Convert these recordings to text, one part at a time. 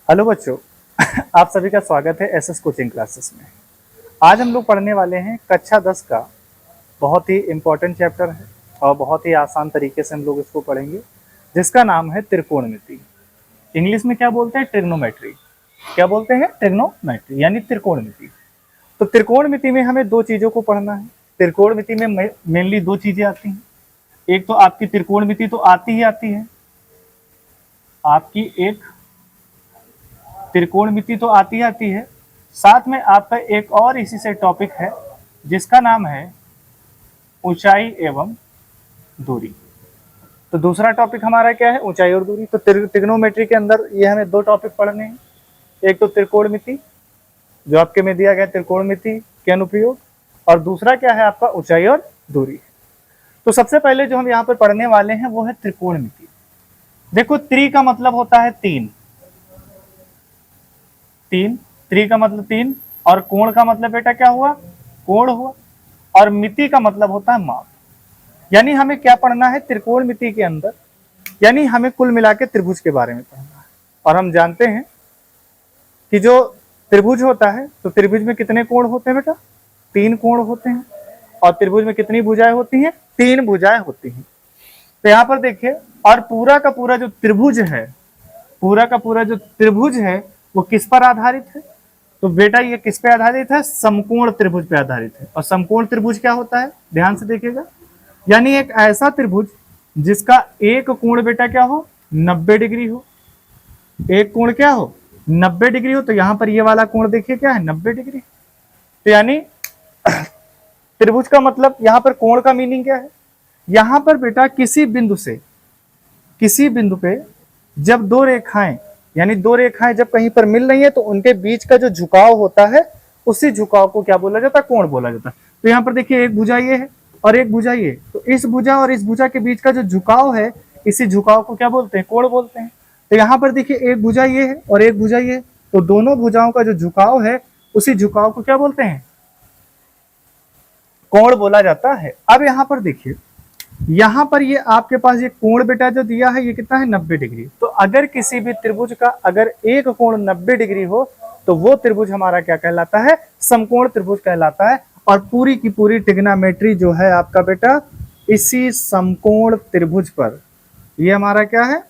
Hello बच्चों, आप सभी का स्वागत है एसएस कोचिंग क्लासेस में। आज हम लोग पढ़ने वाले हैं कक्षा 10 का बहुत ही इम्पोर्टेंट चैप्टर है और बहुत ही आसान तरीके से हम लोग इसको पढ़ेंगे, जिसका नाम है त्रिकोणमिति। इंग्लिश में क्या बोलते हैं? ट्रिग्नोमेट्री। क्या बोलते हैं? ट्रिग्नोमेट्री यानी त्रिकोणमिति। तो त्रिकोणमिति में हमें दो चीज़ों को पढ़ना है। त्रिकोणमिति में मेनली दो चीज़ें आती हैं। एक तो आपकी त्रिकोणमिति तो आती ही आती है, आपकी एक त्रिकोणमिति तो आती है, साथ में आपका एक और इसी से टॉपिक है जिसका नाम है ऊंचाई एवं दूरी। तो दूसरा टॉपिक हमारा क्या है? ऊंचाई और दूरी। तो त्रिग्नोमेट्री के अंदर ये हमें दो टॉपिक पढ़ने हैं। एक तो त्रिकोणमिति जो आपके में दिया गया त्रिकोणमिति के अनुप्रयोग, और दूसरा क्या है आपका? ऊंचाई और दूरी। तो सबसे पहले जो हम यहाँ पर पढ़ने वाले हैं वो है त्रिकोणमिति। देखो, त्रि का मतलब होता है तीन, त्रि का मतलब तीन, और कोण का मतलब बेटा क्या हुआ? कोण हुआ। और मिति का मतलब होता है माप। यानी हमें क्या पढ़ना है त्रिकोणमिति के अंदर? यानी हमें कुल मिला के त्रिभुज के बारे में पढ़ना है। और हम जानते हैं कि जो त्रिभुज होता है, तो त्रिभुज में कितने कोण होते हैं बेटा? तीन कोण होते हैं। और त्रिभुज में कितनी भुजाएं होती हैं? तीन भुजाएं होती हैं। तो यहाँ पर देखिए, और पूरा का पूरा जो त्रिभुज है, पूरा का पूरा जो त्रिभुज है वो किस पर आधारित है? तो बेटा ये किस पे आधारित है? समकोण त्रिभुज पे आधारित है। और समकोण त्रिभुज क्या होता है? ध्यान से देखिएगा, यानी एक ऐसा त्रिभुज जिसका एक कोण बेटा क्या हो? 90 डिग्री हो। एक कोण क्या हो? 90 डिग्री हो। तो यहां पर ये वाला कोण देखिए क्या है? 90 डिग्री। तो यानी त्रिभुज का मतलब, यहां पर कोण का मीनिंग क्या है? यहां पर बेटा किसी बिंदु पे जब दो रेखाएं, यानी दो रेखाएं जब कहीं पर मिल रही है तो उनके बीच का जो झुकाव होता है, उसी झुकाव को क्या बोला जाता है? कोण बोला जाता है। तो यहाँ पर देखिए, एक भुजा ये है और एक भुजा ये, तो इस भुजा और इस भुजा के बीच का जो झुकाव है, इसी झुकाव को क्या बोलते हैं? कोण बोलते हैं। तो यहाँ पर देखिए, एक भुजा ये है और एक भुजा ये है, तो दोनों भुजाओं का जो झुकाव है, उसी झुकाव को क्या बोलते हैं? कोण बोला जाता है। अब यहाँ पर देखिए, यहाँ पर ये आपके पास ये कोण बेटा जो दिया है, ये कितना है? 90 डिग्री। तो अगर किसी भी त्रिभुज का अगर एक कोण 90 डिग्री हो तो वो त्रिभुज हमारा क्या कहलाता है? समकोण त्रिभुज कहलाता है। और पूरी की पूरी ट्रिग्नोमेट्री जो है आपका बेटा, इसी समकोण त्रिभुज पर, ये हमारा क्या है?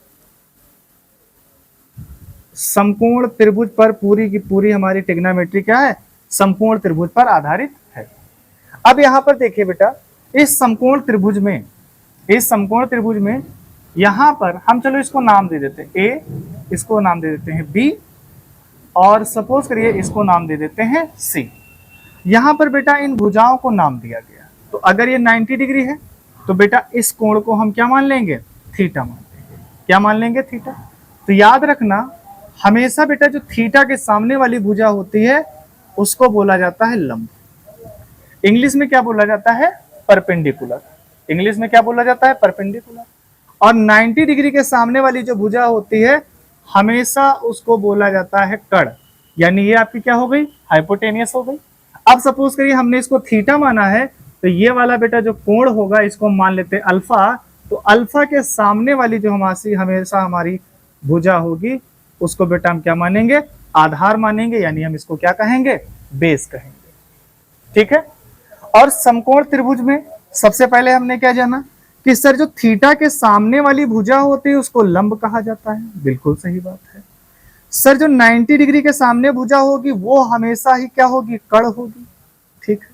समकोण त्रिभुज पर पूरी की पूरी हमारी ट्रिग्नोमेट्री क्या है? समकोण त्रिभुज पर आधारित है। अब यहाँ पर देखिए बेटा, इस समकोण त्रिभुज में यहां पर हम चलो इसको नाम दे देते हैं ए, इसको नाम दे देते हैं बी, और सपोज करिए इसको नाम दे देते हैं सी। यहां पर बेटा इन भुजाओं को नाम दिया गया। तो अगर ये 90 डिग्री है तो बेटा इस कोण को हम क्या मान लेंगे? थीटा मान लेंगे। क्या मान लेंगे? थीटा। तो याद रखना, हमेशा बेटा जो थीटा के सामने वाली भुजा होती है उसको बोला जाता है लंब। इंग्लिश में क्या बोला जाता है? परपेंडिकुलर। इंग्लिश में क्या बोला जाता है? परपेंडिकुलर। और 90 डिग्री के सामने वाली जो भुजा होती है, हमेशा उसको बोला जाता है कर्ण। यानी ये आपकी क्या हो गई? हाइपोटेनियस हो गई। अब सपोज करिए हमने इसको थीटा माना है, तो ये वाला बेटा जो कोण होगा इसको मान लेते हैं अल्फा। तो अल्फा के सामने वाली जो हमेशा हमारी भुजा होगी, उसको बेटा हम क्या मानेंगे? आधार मानेंगे। यानी हम इसको क्या कहेंगे? बेस कहेंगे। ठीक है। और समकोण त्रिभुज में सबसे पहले हमने क्या जाना कि सर जो थीटा के सामने वाली भुजा होती है उसको लंब कहा जाता है। बिल्कुल सही बात है। सर जो 90 डिग्री के सामने भुजा होगी वो हमेशा ही क्या होगी? कर्ण होगी। ठीक है।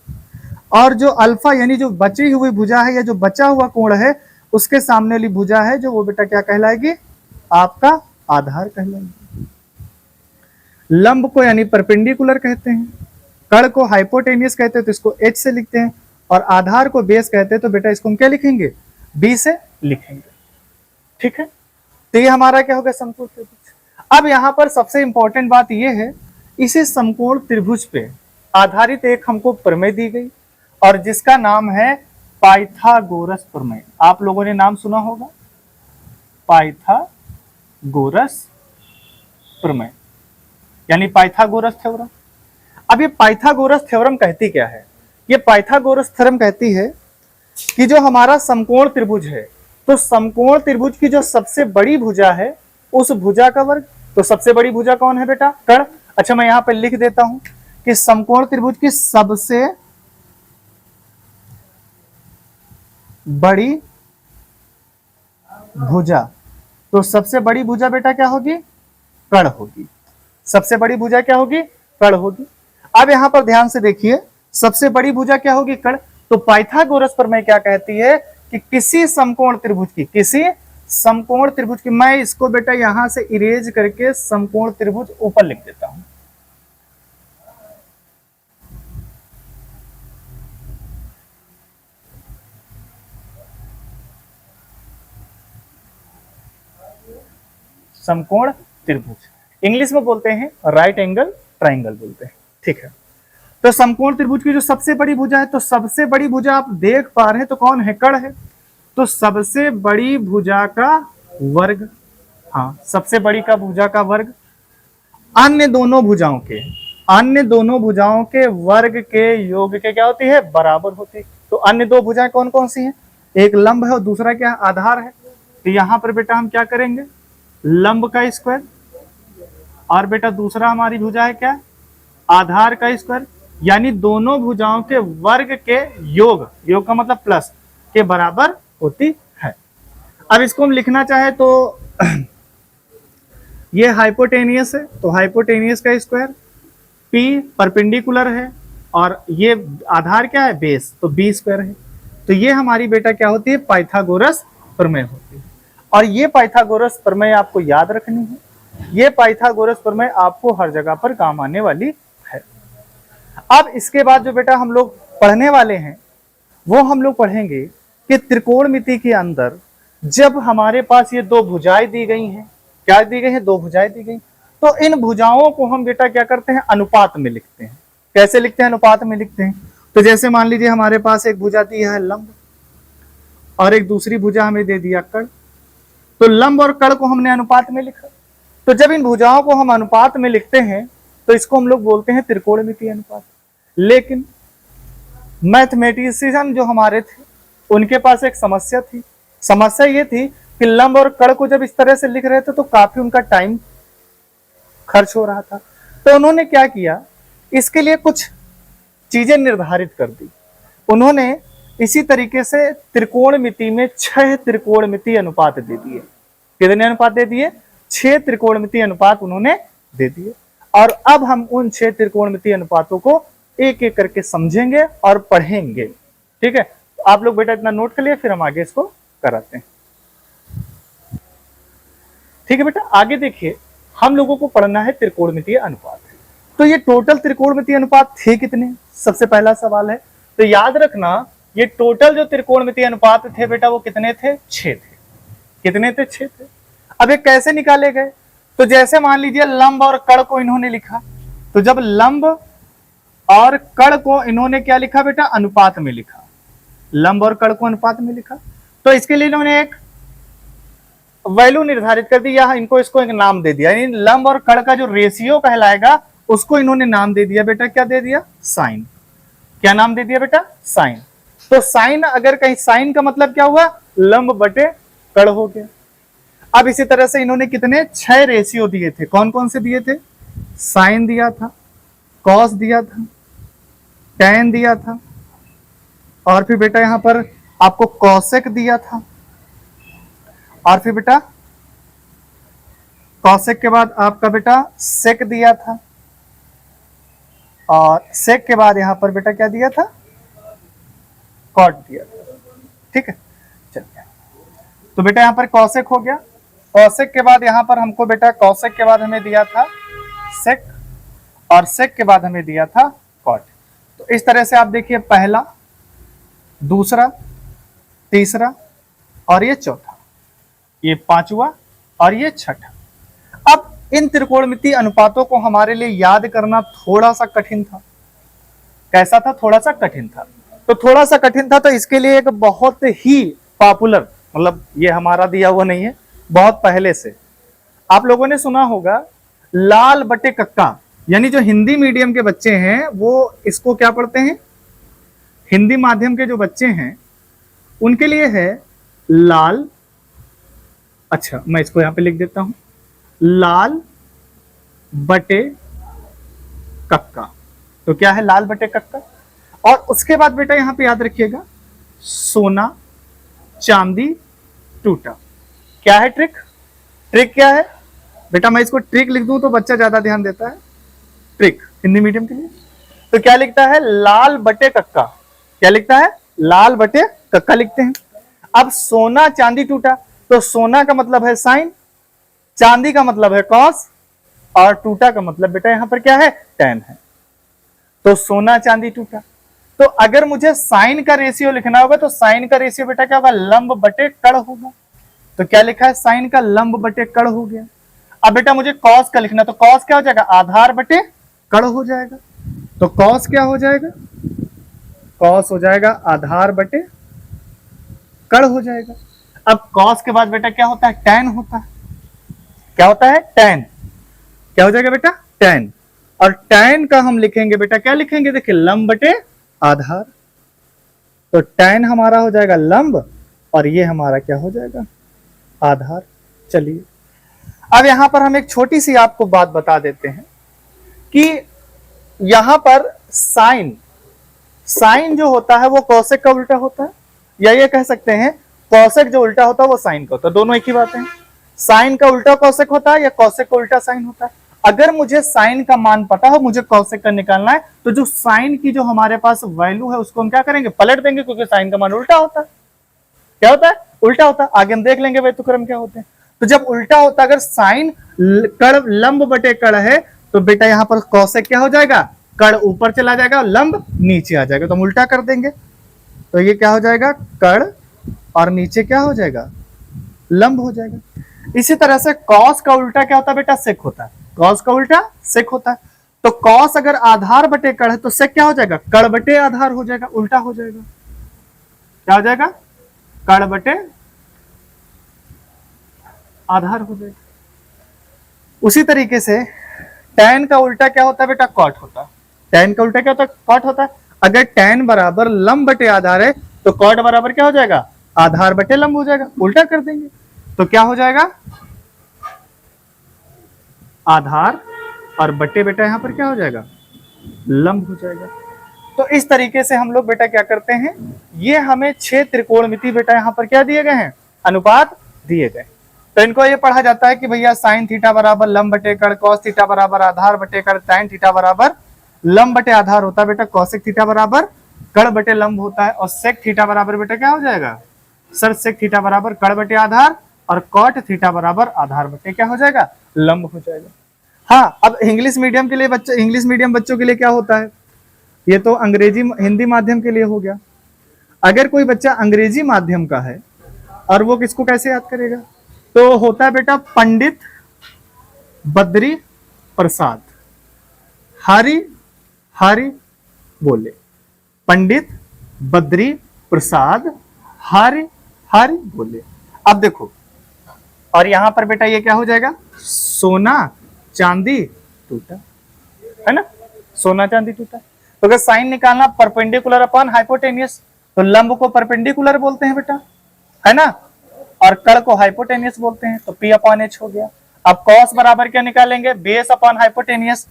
और जो अल्फा यानी जो बची हुई भुजा है या जो बचा हुआ कोण है, उसके सामने वाली भुजा है जो, वो बेटा क्या कहलाएगी? आपका आधार कहलाएगी। लंब को यानी परपेंडिकुलर कहते हैं, कर्ण को हाइपोटेनियस कहते हैं, तो इसको एच से लिखते हैं, और आधार को बेस कहते हैं, तो बेटा इसको हम क्या लिखेंगे? बी से लिखेंगे। ठीक है। तो ये हमारा क्या होगा? समकोण त्रिभुज। अब यहां पर सबसे इंपॉर्टेंट बात यह है, इसी समकोण त्रिभुज पे आधारित एक हमको प्रमेय दी गई, और जिसका नाम है पाइथागोरस प्रमेय। आप लोगों ने नाम सुना होगा, पाइथागोरस प्रमेय यानी पाइथागोरस थ्योरम। अब ये पाइथागोरस थ्योरम कहती क्या है? ये पाइथागोरस थ्योरम कहती है कि जो हमारा समकोण त्रिभुज है, तो समकोण त्रिभुज की जो सबसे बड़ी भुजा है, उस भुजा का वर्ग तो सबसे बड़ी भुजा कौन है बेटा? कर्ण। अच्छा मैं यहां पर लिख देता हूं कि समकोण त्रिभुज की सबसे बड़ी भुजा, तो सबसे बड़ी भुजा बेटा क्या होगी? कर्ण होगी। सबसे बड़ी भुजा क्या होगी? कर्ण होगी। अब यहां पर ध्यान से देखिए, सबसे बड़ी भुजा क्या होगी? कर्ण। तो पाइथागोरस प्रमेय क्या कहती है कि किसी समकोण त्रिभुज की, किसी समकोण त्रिभुज की, मैं इसको बेटा यहां से इरेज करके समकोण त्रिभुज ऊपर लिख देता हूं। समकोण त्रिभुज, इंग्लिश में बोलते हैं राइट एंगल ट्राइंगल बोलते हैं, ठीक है। तो समकोण त्रिभुज की जो सबसे बड़ी भुजा है, तो सबसे बड़ी भुजा आप देख पा रहे हैं तो कौन है? कर्ण है। तो सबसे बड़ी भुजा का वर्ग, हाँ सबसे बड़ी का भुजा का वर्ग अन्य दोनों भुजाओं के, अन्य दोनों भुजाओं के वर्ग के योग के क्या होती है? बराबर होती है। तो अन्य दो भुजाएं कौन कौन सी हैं? एक लंब है और दूसरा क्या? आधार है। तो यहां पर बेटा हम क्या करेंगे? लंब का स्क्वायर, और बेटा दूसरा हमारी भुजा है क्या? आधार का स्क्वायर, यानी दोनों भुजाओं के वर्ग के योग, योग का मतलब प्लस, के बराबर होती है। अब इसको हम लिखना चाहे तो ये हाइपोटेनियस है, तो हाइपोटेनियस का स्क्वायर, पी परपेंडिकुलर है, और ये आधार क्या है? बेस, तो बी स्क्वायर है। तो ये हमारी बेटा क्या होती है? पाइथागोरस प्रमेय होती है। और ये पाइथागोरस प्रमेय आपको याद रखनी है। ये पाइथागोरस प्रमेय आपको हर जगह पर काम आने वाली है। अब इसके बाद जो बेटा हम लोग पढ़ने वाले हैं, वो हम लोग पढ़ेंगे कि त्रिकोणमिति के अंदर जब हमारे पास ये दो भुजाएं दी गई हैं, क्या दी गई है? दो भुजाएं दी गई, तो इन भुजाओं को हम बेटा क्या करते हैं? अनुपात में लिखते हैं। कैसे लिखते हैं? अनुपात में लिखते हैं। तो जैसे मान लीजिए हमारे पास एक भुजा दी है लंब, और एक दूसरी भुजा हमें दे दिया कर्ण, तो लंब और कर्ण को हमने अनुपात में लिखा। तो जब इन भुजाओं को हम अनुपात में लिखते हैं तो इसको हम लोग बोलते हैं त्रिकोणमितीय अनुपात। लेकिन मैथमेटिशियन जो हमारे थे, उनके पास एक समस्या थी। समस्या ये थी कि लंब और कर्ण को जब इस तरह से लिख रहे थे तो काफी उनका टाइम खर्च हो रहा था। तो उन्होंने क्या किया? इसके लिए कुछ चीजें निर्धारित कर दी। उन्होंने इसी तरीके से त्रिकोणमिति में 6 त्रिकोणमितीय अनुपात दे दिए। कितने अनुपात दे दिए? 6 त्रिकोणमितीय अनुपात उन्होंने दे दिए। और अब हम उन 6 त्रिकोणमितीय अनुपातों को एक एक करके समझेंगे और पढ़ेंगे, ठीक है। तो आप लोग बेटा इतना नोट कर लिए, फिर हम आगे इसको कराते हैं, ठीक है बेटा। आगे देखिए, हम लोगों को पढ़ना है त्रिकोणमितीय अनुपात। तो ये टोटल त्रिकोणमितीय अनुपात थे कितने? सबसे पहला सवाल है। तो याद रखना, ये टोटल जो त्रिकोणमितीय अनुपात थे बेटा वो कितने थे? 6 थे। कितने थे? 6 थे। अब ये कैसे निकाले गए? तो जैसे मान लीजिए लंब और कर्ण को इन्होंने लिखा, तो जब लंब और कर्ण को इन्होंने क्या लिखा बेटा? अनुपात में लिखा। लंब और कर्ण को अनुपात में लिखा, तो इसके लिए इन्होंने एक वैल्यू निर्धारित कर दी, या इनको इसको एक नाम दे दिया। यानी लंब और कर्ण का जो रेशियो कहलाएगा उसको इन्होंने नाम दे दिया बेटा, क्या दे दिया? साइन। क्या नाम दे दिया बेटा? साइन। तो साइन, अगर कहीं साइन का मतलब क्या हुआ? लंब बटे कर्ण हो गया। अब इसी तरह से इन्होंने कितने? 6 रेशियो दिए थे। कौन कौन से दिए थे? साइन दिया था, कॉस दिया था, टैन दिया था, और फिर बेटा यहां पर आपको कॉसेक दिया था, और फिर बेटा कॉसेक के बाद आपका बेटा सेक दिया था, और सेक के बाद यहां पर बेटा क्या दिया था? कॉट दिया था, ठीक है। चलिए, तो बेटा यहां पर कॉसेक हो गया। कॉसेक के बाद यहां पर हमको बेटा, कॉसेक के बाद हमें दिया था सेक, और सेक के बाद हमें दिया था कॉट। तो इस तरह से आप देखिए, पहला, दूसरा, तीसरा, और ये चौथा, ये पांचवा, और ये छठा। अब इन त्रिकोणमितीय अनुपातों को हमारे लिए याद करना थोड़ा सा कठिन था। कैसा था? थोड़ा सा कठिन था। तो थोड़ा सा कठिन था, तो इसके लिए एक बहुत ही पॉपुलर, मतलब ये हमारा दिया हुआ नहीं है, बहुत पहले से आप लोगों ने सुना होगा, लाल बटे कक्का। यानी जो हिंदी मीडियम के बच्चे हैं वो इसको क्या पढ़ते हैं? हिंदी माध्यम के जो बच्चे हैं उनके लिए है लाल, अच्छा मैं इसको यहां पे लिख देता हूं, लाल बटे कक्का। तो क्या है, लाल बटे कक्का। और उसके बाद बेटा यहां पे याद रखिएगा, सोना चांदी टूटा। क्या है ट्रिक, ट्रिक क्या है बेटा, मैं इसको ट्रिक लिख दूं तो बच्चा ज्यादा ध्यान देता है। ट्रिक हिंदी मीडियम के लिए तो क्या लिखता है, लाल बटे कक्का। क्या लिखता है, लाल बटे कक्का लिखते हैं। अब सोना चांदी टूटा, तो सोना का मतलब है साइन, चांदी का मतलब है कॉस, और टूटा का मतलब बेटा यहां पर क्या है, टेन है। तो सोना चांदी टूटा। तो अगर मुझे साइन का रेशियो लिखना होगा तो साइन का रेशियो बेटा क्या होगा, लंब बटे कड़ होगा। तो क्या लिखा है, साइन का लंब बटे कड़ हो गया। अब बेटा मुझे कॉस का लिखना, तो कॉस क्या हो जाएगा, आधार बटे कड़ हो जाएगा। तो कॉस क्या हो जाएगा, कॉस हो जाएगा आधार बटे कड़ हो जाएगा। अब कॉस के बाद बेटा क्या होता है, टैन होता है। क्या होता है, टैन। क्या हो जाएगा बेटा, टैन। और टैन का हम लिखेंगे बेटा, क्या लिखेंगे, देखिए लंब बटे आधार। तो टैन हमारा हो जाएगा लंब और ये हमारा क्या हो जाएगा, आधार। चलिए अब यहां पर हम एक छोटी सी आपको बात बता देते हैं कि यहां पर साइन, साइन जो होता है वो कौशिक का उल्टा होता है, या ये कह सकते हैं कौशिक जो उल्टा होता है वो साइन का होता है। दोनों एक ही बात है। साइन का उल्टा कौशिक होता है या कौशिक का उल्टा साइन होता है। अगर मुझे साइन का मान पता हो, मुझे कौशिक का निकालना है, तो जो साइन की जो हमारे पास वैल्यू है उसको हम क्या करेंगे, पलट देंगे, क्योंकि साइन का मान उल्टा होता है। क्या होता है, उल्टा होता है। आगे हम देख लेंगे व्यतिक्रम क्या होते हैं। तो जब उल्टा होता है, अगर साइन कड़ लंब बटे कड़ है, तो बेटा यहां पर कौशिक क्या हो जाएगा, कड़ ऊपर चला जाएगा और लंब नीचे आ जाएगा। तो हम उल्टा कर देंगे, तो ये क्या हो जाएगा, कड़, और नीचे क्या हो जाएगा, लंब हो जाएगा। इसी तरह से कॉस का उल्टा क्या होता है बेटा, सेक होता है। कॉस का उल्टा सेक होता है। तो कॉस अगर आधार बटे कड़ है तो सेक क्या हो जाएगा, कड़ बटे आधार हो जाएगा, उल्टा हो जाएगा। क्या हो जाएगा, कड़ बटे आधार हो जाएगा। उसी तरीके से टैन का उल्टा क्या होता है बेटा, कॉट होता है। टैन का उल्टा क्या होता है, कॉट होता है। अगर टैन बराबर लंब बटे आधार है तो कॉट बराबर क्या हो जाएगा, आधार बटे लंब हो जाएगा। उल्टा कर देंगे तो क्या हो जाएगा, आधार और बटे बेटा यहां पर क्या हो जाएगा, लंब हो जाएगा। तो इस तरीके से हम लोग बेटा क्या करते हैं, ये हमें 6 त्रिकोणमिति बेटा यहां पर क्या दिए गए हैं, अनुपात दिए गए। तो इनको ये पढ़ा जाता है कि भैया साइन थीटा बराबर लंब बटे कड़, कॉस थीटा बराबर आधार बटे कड़, साइन थीटा बराबर लंब बटे आधार होता है बेटा, कौशिक थीटा बराबर कड़ बटे लंब होता है, और सेक थीटा बराबर बेटा क्या हो जाएगा, सर सेक थीटा बराबर कड़ बटे आधार, और कॉट थीटा बराबर आधार बटे क्या हो जाएगा, लंब हो जाएगा। हाँ, अब इंग्लिश मीडियम के लिए बच्चे, इंग्लिश मीडियम बच्चों के लिए क्या होता है, ये तो अंग्रेजी हिंदी माध्यम के लिए हो गया। अगर कोई बच्चा अंग्रेजी माध्यम का है और वो किसको कैसे याद करेगा, तो होता है बेटा पंडित बद्री प्रसाद हरि हरि बोले। पंडित बद्री प्रसाद हरि हरि बोले। अब देखो, और यहां पर बेटा ये क्या हो जाएगा, सोना चांदी टूटा, है ना, सोना चांदी टूटा। तो अगर साइन निकालना परपेंडिकुलर अपॉन हाइपोटेनियस, तो लंब को परपेंडिकुलर बोलते हैं बेटा, है ना, और कड़ को हाइपोटेनियस बोलते हैं। तो P अपॉन H हो गया। अब कॉस बराबर क्या निकालेंगे, बेस अपॉन हाइपोटेनियस,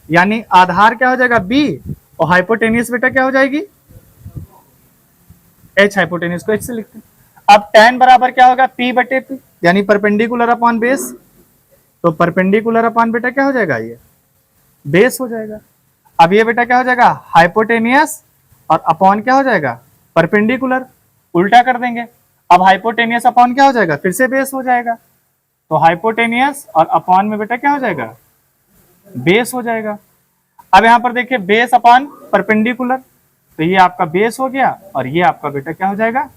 यानी आधार क्या हो जाएगा B, और हाइपोटेनियस बेटा क्या हो जाएगी H, हाइपोटेनियस को H से लिखते हैं। अब tan बराबर क्या होगा, P बटे P, यानी परपेंडिकुलर अपॉन बेस। तो परपेंडिकुलर अपॉन बेटा क्या हो जाएगा, ये बेस हो जाएगा। अब ये बेटा क्या हो जाएगा, हाइपोटेनियस, और अपॉन क्या हो जाएगा, परपेंडिकुलर, उल्टा कर देंगे। अब हाइपोटेनियस अपॉन क्या हो जाएगा, फिर से बेस हो जाएगा। तो हाइपोटेनियस और अपॉन में बेटा क्या हो जाएगा, बेस हो जाएगा। अब यहां पर देखिए बेस अपॉन परपेंडिकुलर, तो ये आपका बेस हो गया, और ये आपका बेटा क्या हो जाएगा,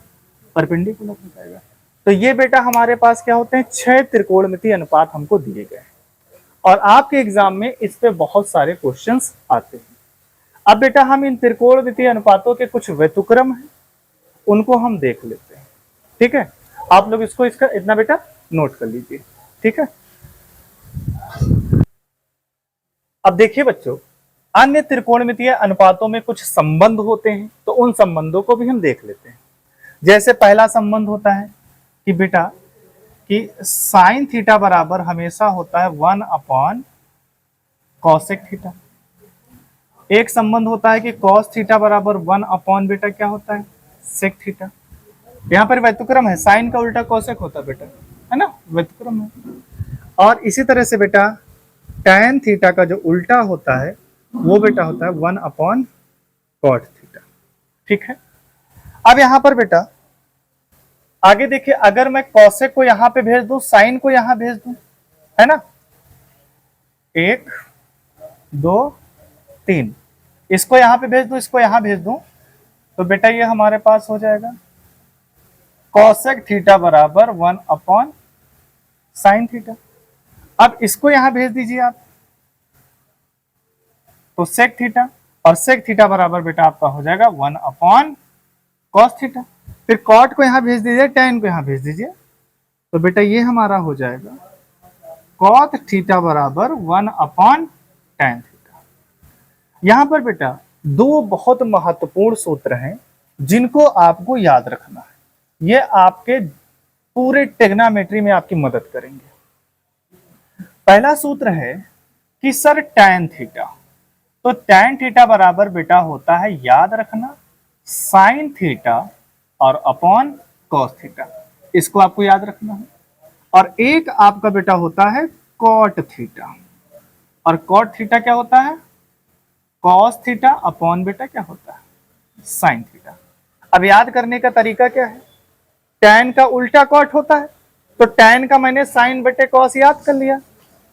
परपेंडिकुलर हो जाएगा। तो ये बेटा हमारे पास क्या होते हैं, 6 त्रिकोणमितीय अनुपात हमको दिए गए हैं, और आपके एग्जाम में इस पे बहुत सारे क्वेश्चंस आते हैं। अब बेटा हम इन त्रिकोणमितीय अनुपातों के कुछ व्यतिक्रम हैं, उनको हम देख लेते हैं। ठीक है, आप लोग इसको इसका इतना बेटा नोट कर लीजिए। ठीक है, अब देखिए बच्चों, अन्य त्रिकोणमितीय अनुपातों में कुछ संबंध होते हैं, तो उन संबंधों को भी हम देख लेते हैं। जैसे पहला संबंध होता है कि बेटा कि साइन थीटा बराबर हमेशा होता है 1 अपॉन कॉसेक थीटा। एक संबंध होता है कि कॉस थीटा बराबर 1 अपॉन बेटा क्या होता है, सेक थीटा। यहाँ पर व्यतिक्रम है, साइन का उल्टा कॉसेक होता है बेटा, है ना, व्यतिक्रम है। और इसी तरह से बेटा tan थीटा का जो उल्टा होता है वो बेटा होता है 1 अपॉन कॉट थीटा। ठीक है। अब यहां पर बेटा आगे देखिए, अगर मैं कॉसेक को यहां पे भेज दूं, साइन को यहां भेज दूं, है ना, 1 2 3, इसको यहां पे भेज दूं, इसको यहां भेज दूं, तो बेटा ये हमारे पास हो जाएगा कॉसेक थीटा बराबर 1 अपॉन साइन थीटा। अब इसको यहां भेज दीजिए आप, तो सेक थीटा, और सेक थीटा बराबर बेटा आपका हो जाएगा 1 अपॉन कॉस थीटा। फिर कॉट को यहां भेज दीजिए, tan को यहां भेज दीजिए, तो बेटा ये हमारा हो जाएगा कॉट थीटा बराबर 1 अपॉन tan थीटा। यहां पर बेटा दो बहुत महत्वपूर्ण सूत्र हैं जिनको आपको याद रखना है, ये आपके पूरे टेग्नामेट्री में आपकी मदद करेंगे। पहला सूत्र है कि सर tan थीटा, तो tan थीटा बराबर बेटा होता है, याद रखना, साइन थीटा और अपॉन कॉस थीटा, इसको आपको याद रखना है। और एक आपका बेटा होता है कॉट थीटा, और कॉट थीटा क्या होता है, कॉस थीटा अपॉन बेटा क्या होता है, साइन थीटा। अब याद करने का तरीका क्या है, tan का उल्टा कॉट होता है, तो tan का मैंने साइन बटे कॉस याद कर लिया,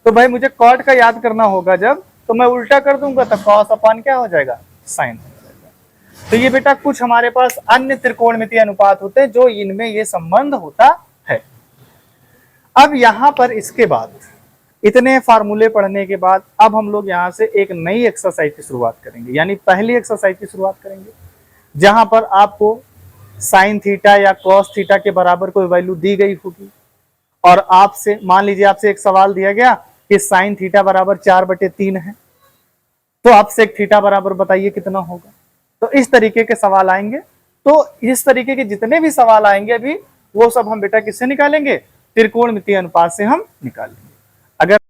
तो भाई मुझे कॉट का याद करना होगा जब, तो मैं उल्टा कर दूंगा, तो कॉस अपॉन क्या हो जाएगा, साइन हो जाएगा। तो ये बेटा कुछ हमारे पास अन्य त्रिकोणमितीय अनुपात होते हैं जो इनमें ये संबंध होता है। अब यहां पर इसके बाद इतने फार्मूले पढ़ने के बाद अब हम लोग यहां से एक नई एक्सरसाइज की शुरुआत करेंगे, यानी पहली एक्सरसाइज की शुरुआत करेंगे, जहां पर आपको साइन थीटा या कॉस थीटा के बराबर कोई वैल्यू दी गई होगी, और आपसे मान लीजिए आपसे एक सवाल दिया गया कि साइन थीटा बराबर 4/3 है, तो आप सेक थीटा बराबर बताइए कितना होगा। तो इस तरीके के सवाल आएंगे, तो इस तरीके के जितने भी सवाल आएंगे अभी वो सब हम बेटा किससे निकालेंगे, त्रिकोणमितीय अनुपात से हम निकालेंगे। अगर